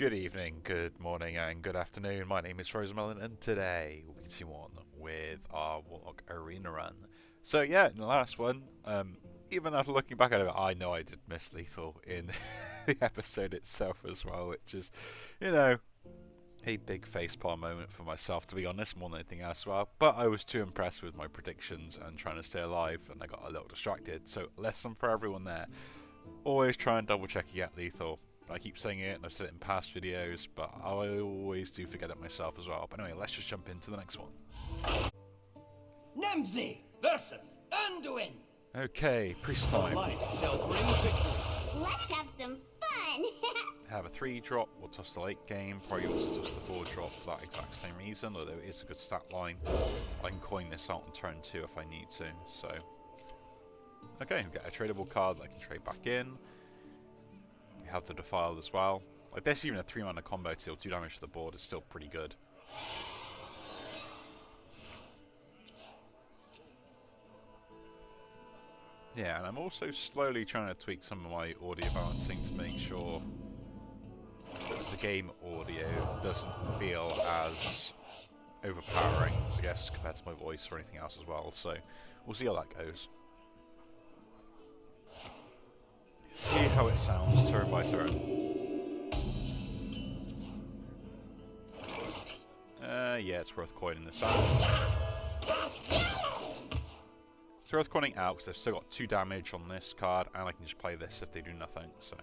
Good evening, good morning, and good afternoon. My name is Rosemelon, and today we'll be continuing on with our Warlock Arena run. So yeah, in the last one, even after looking back at it, I know I did miss Lethal in the episode itself as well, which is, a big facepalm moment for myself, to be honest, more than anything else as well. But I was too impressed with my predictions and trying to stay alive, and I got a little distracted. So lesson for everyone there: always try and double check you get Lethal. I keep saying it, and I've said it in past videos, but I always do forget it myself as well. But anyway, let's just jump into the next one. Nemzi versus Anduin. Okay, priest time. Light shall bring victory. Let's have some fun! Have a 3-drop, we'll toss the late game, probably also toss the 4-drop for that exact same reason, although it is a good stat line. I can coin this out on turn 2 if I need to, so. Okay, we get a tradable card that I can trade back in. We have the Defiled as well. Like, this, even a 3-mana combo to deal 2 damage to the board is still pretty good. Yeah, and I'm also slowly trying to tweak some of my audio balancing to make sure the game audio doesn't feel as overpowering, I guess, compared to my voice or anything else as well. So we'll see how that goes. See how it sounds turn by turn. Yeah, it's worth coining this out. It's worth coining out because they've still got 2 damage on this card, and I can just play this if they do nothing. So,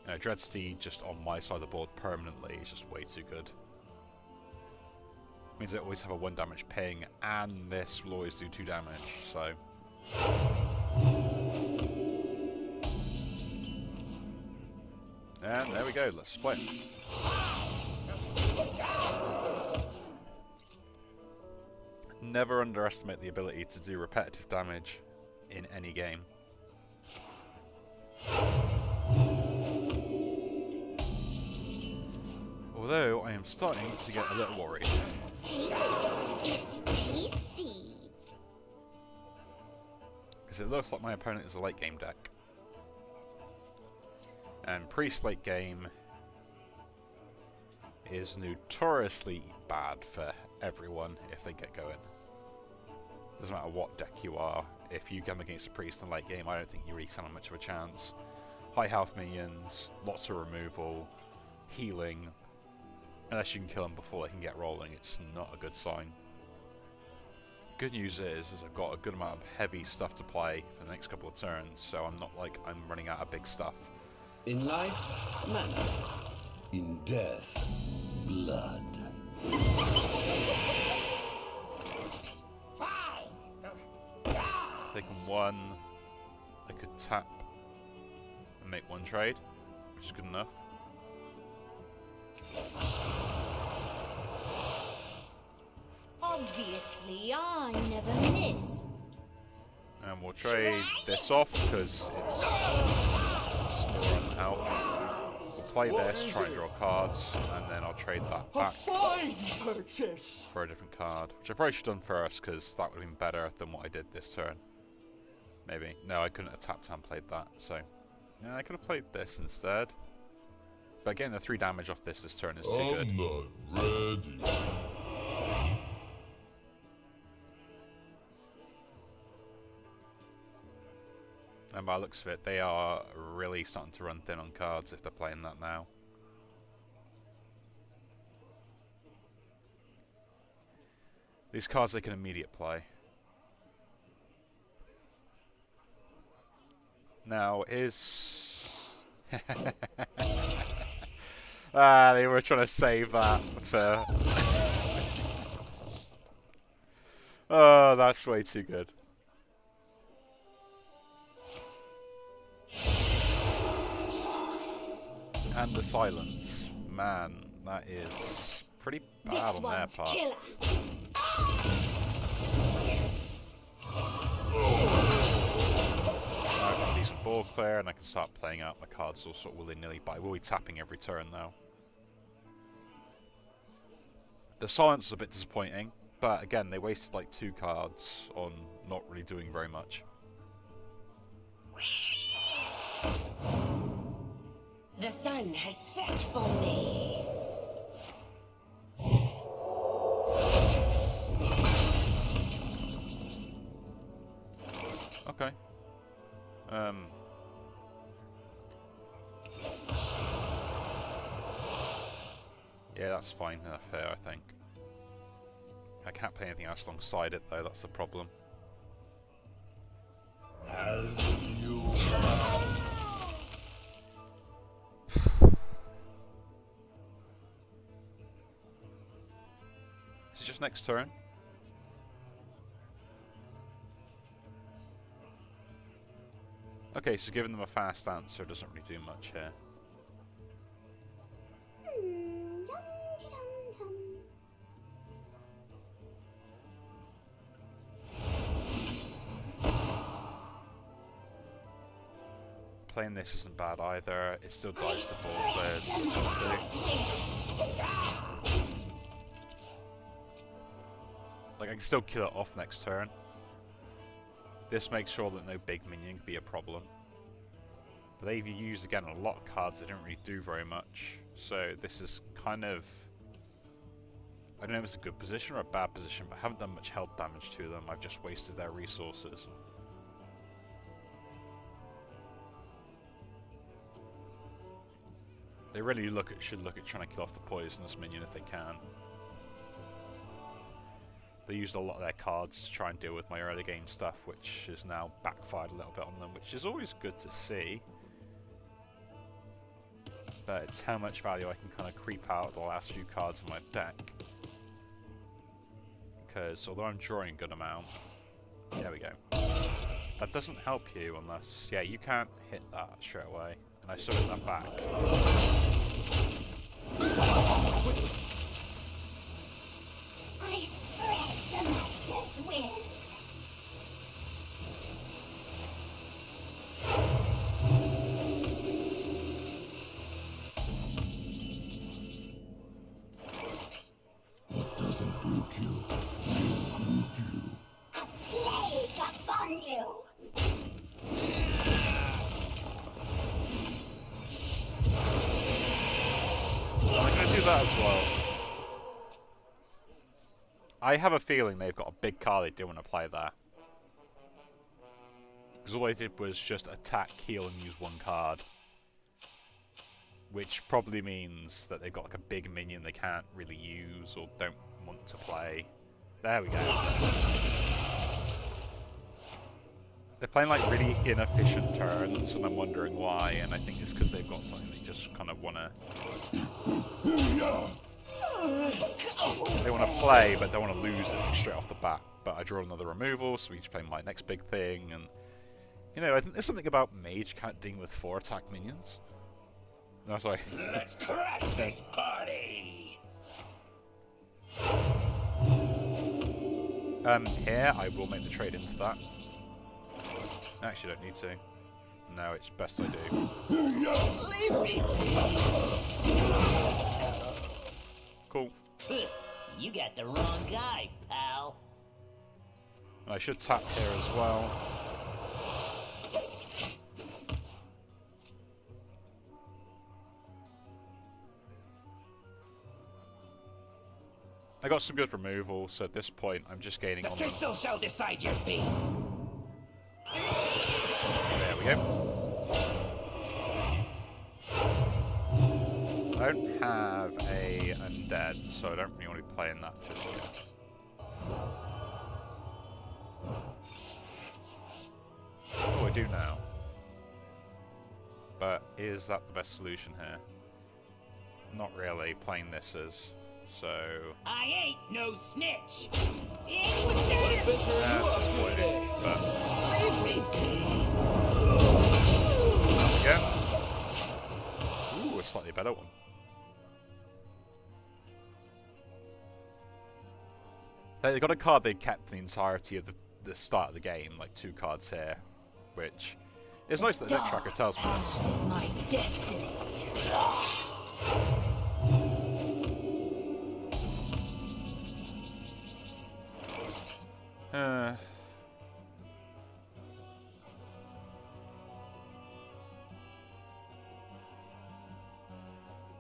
Dreadsteed just on my side of the board permanently is just way too good. Means I always have a 1 damage ping, and this will always do 2 damage. So. And there we go, let's split. Never underestimate the ability to do repetitive damage in any game. Although I am starting to get a little worried. It's tasty! Because it looks like my opponent is a late game deck. And Priest late game is notoriously bad for everyone if they get going. Doesn't matter what deck you are, if you come against a Priest in late game, I don't think you really stand much of a chance. High health minions, lots of removal, healing. Unless you can kill them before they can get rolling, it's not a good sign. Good news is I've got a good amount of heavy stuff to play for the next couple of turns, so I'm not like I'm running out of big stuff. In life, mana. In death, blood. Taking 1, I could tap and make 1 trade, which is good enough. Obviously, I never miss. And we'll trade this off because it's smaller on health. We'll play this, try and draw cards, and then I'll trade that back for a different card. Which I probably should have done first because that would have been better than what I did this turn. Maybe. No, I couldn't have tapped and played that, so. Yeah, I could have played this instead. But getting the 3 damage off this turn is too good. I'm not ready. And by the looks of it, they are really starting to run thin on cards if they're playing that now. These cards they can immediate play. Now, they were trying to save that for... Oh, that's way too good. And the silence. Man, that is pretty bad on their part. Killer. I've got a decent board clear and I can start playing out my cards all sort of willy-nilly, but I will be tapping every turn now. The silence is a bit disappointing, but again, they wasted like 2 cards on not really doing very much. The sun has set for me. Okay. Yeah, that's fine enough here, I think. I can't play anything else alongside it, though. That's the problem. Is it just next turn? Okay, so giving them a fast answer doesn't really do much here. Dum-de-dum-dum. Playing this isn't bad either. It still dodges the ball players. So it should do. Like, I can still kill it off next turn. This makes sure that no big minion can be a problem. But they've used, again, a lot of cards that don't really do very much. So this is kind of... I don't know if it's a good position or a bad position, but I haven't done much health damage to them. I've just wasted their resources. They really should look at trying to kill off the poisonous minion if they can. They used a lot of their cards to try and deal with my early game stuff, which has now backfired a little bit on them, which is always good to see. But it's how much value I can kind of creep out of the last few cards in my deck. Because although I'm drawing a good amount, there we go. That doesn't help you unless, yeah, you can't hit that straight away. And I still hit that back. I spread the master's will. What doesn't brook you, will group you. A plague upon you. I'm going to do that as well. I have a feeling they've got a big card they do want to play there. Because all they did was just attack, heal, and use one card. Which probably means that they've got like a big minion they can't really use or don't want to play. There we go. They're playing like really inefficient turns, and I'm wondering why, and I think it's because they've got something they just kind of want to... They want to play, but don't want to lose it straight off the bat. But I draw another removal, so we just play my next big thing, and... You know, I think there's something about Mage can't deal with 4 attack minions. No, sorry. Let's crash this party! Here, I will make the trade into that. Actually, don't need to. No, it's best I do. Leave me! Cool. You got the wrong guy, pal. I should tap here as well. I got some good removal, so at this point I'm just gaining The on them. crystal shall decide your fate. There we go. I don't have a undead, so I don't really want to be playing that just yet. Oh, I do now. But is that the best solution here? Not really. Playing this is. So... I ain't no snitch. disappointing, but... Yeah. Ooh, a slightly better one. They got a card they kept the entirety of the start of the game, like 2 cards here, which is nice that the deck tracker tells me this. Is my destiny.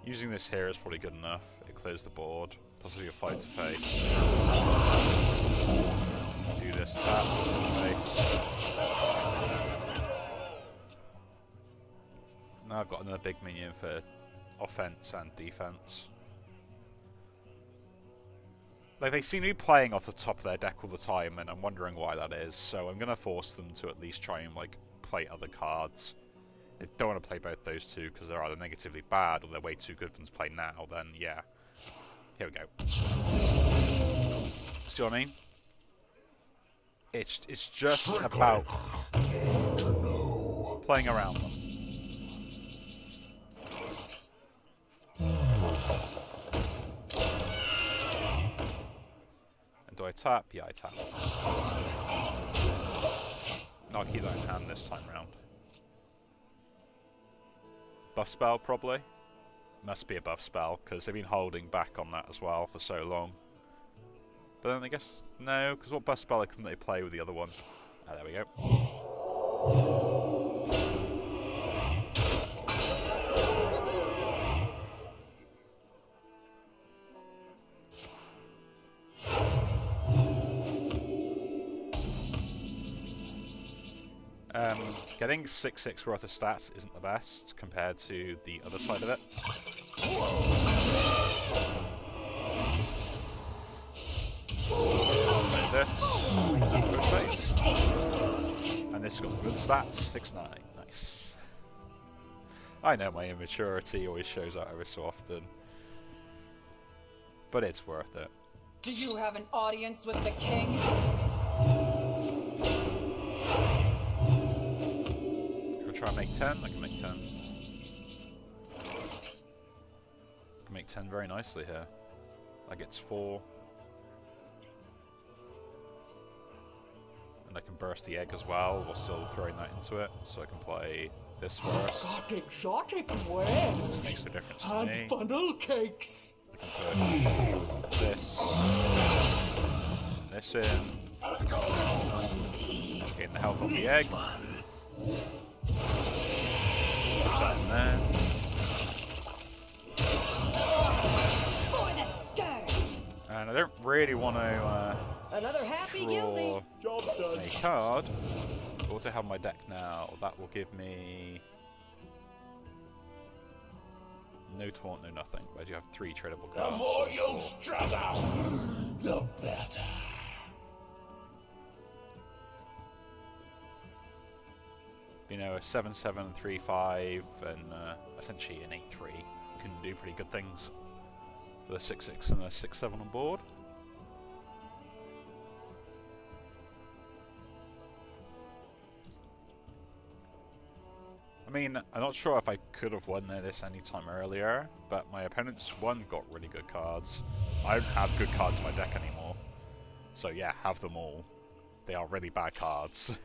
Using this here is probably good enough. It clears the board. Possibly a fight to face. Do this tap, face. Now I've got another big minion for offense and defense. Like, they seem to be playing off the top of their deck all the time, and I'm wondering why that is. So I'm gonna force them to at least try and like play other cards. They don't want to play both those two because they're either negatively bad or they're way too good for them to play now. Then yeah, here we go. See what I mean? It's just about playing around them. And do I tap? Yeah, I tap. No, I'll keep that in hand this time round. Buff spell, probably. Must be a buff spell, because they've been holding back on that as well for so long. But then I guess, no, because what buff spell couldn't they play with the other one? Ah, there we go. Getting 6/6 worth of stats isn't the best compared to the other side of it. Like this. Good face. And this got good stats. 6/9. Nice. I know my immaturity always shows out every so often. But it's worth it. Do you have an audience with the king? Try and make 10. I can make 10. I can make 10 very nicely here. That gets 4. And I can burst the egg as well while still throwing that into it. So I can play this first. Got exotic wares. This makes a difference to me. And funnel cakes. I can push this. And this in. Gain the health off the egg. Push that in there. And I don't really want to Another happy draw Job done. a card. But what do I have on my deck now? That will give me no taunt, no nothing. But I do have 3 tradable cards. The more you struggle, the better. You know, a 7/7, 3/5, and essentially an 8/3 can do pretty good things with a 6/6 and a 6/7 on board. I mean, I'm not sure if I could have won this any time earlier, but my opponent's one got really good cards. I don't have good cards in my deck anymore, so yeah, have them all. They are really bad cards.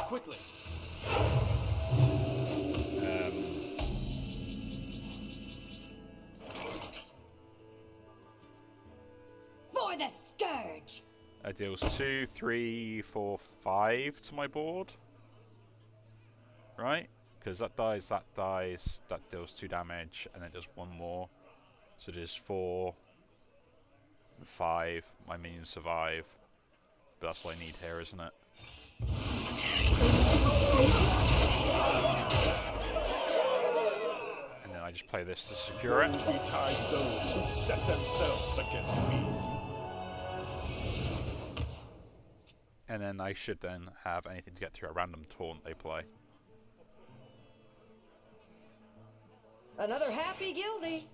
Quickly. For the scourge. That deals 2, 3, 4, 5 to my board. Right? Because that dies, that deals 2 damage, and then does 1 more. So just 4 and 5. My minions survive. But that's what I need here, isn't it? And then I just play this to secure it. Betide those who set themselves against me. And then I should then have anything to get through a random taunt they play. Another happy guildie.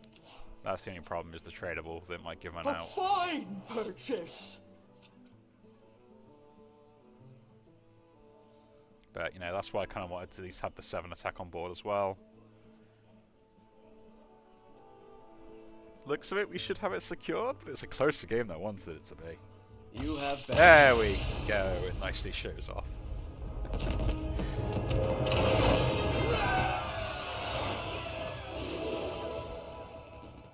That's the only problem, is the tradable that might give one A out. fine purchase. But, you know, that's why I kind of wanted to at least have the 7 attack on board as well. Looks of it, we should have it secured, but it's a closer game than I wanted it to be. You have been. There we go, it nicely shows off.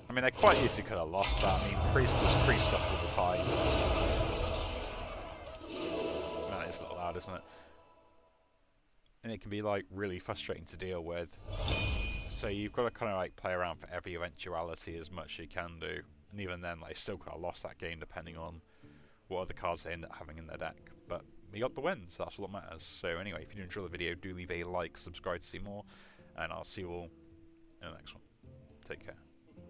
I mean, I quite easily could have lost that. I mean, Priest does priest stuff all the time. That is a little loud, isn't it? And it can be like really frustrating to deal with. So you've got to kind of like play around for every eventuality as much as you can do. And even then, like, still could have lost that game depending on what other cards they end up having in their deck. But we got the win, so that's all that matters. So anyway, if you enjoy the video, do leave a like, subscribe to see more, and I'll see you all in the next one. Take care.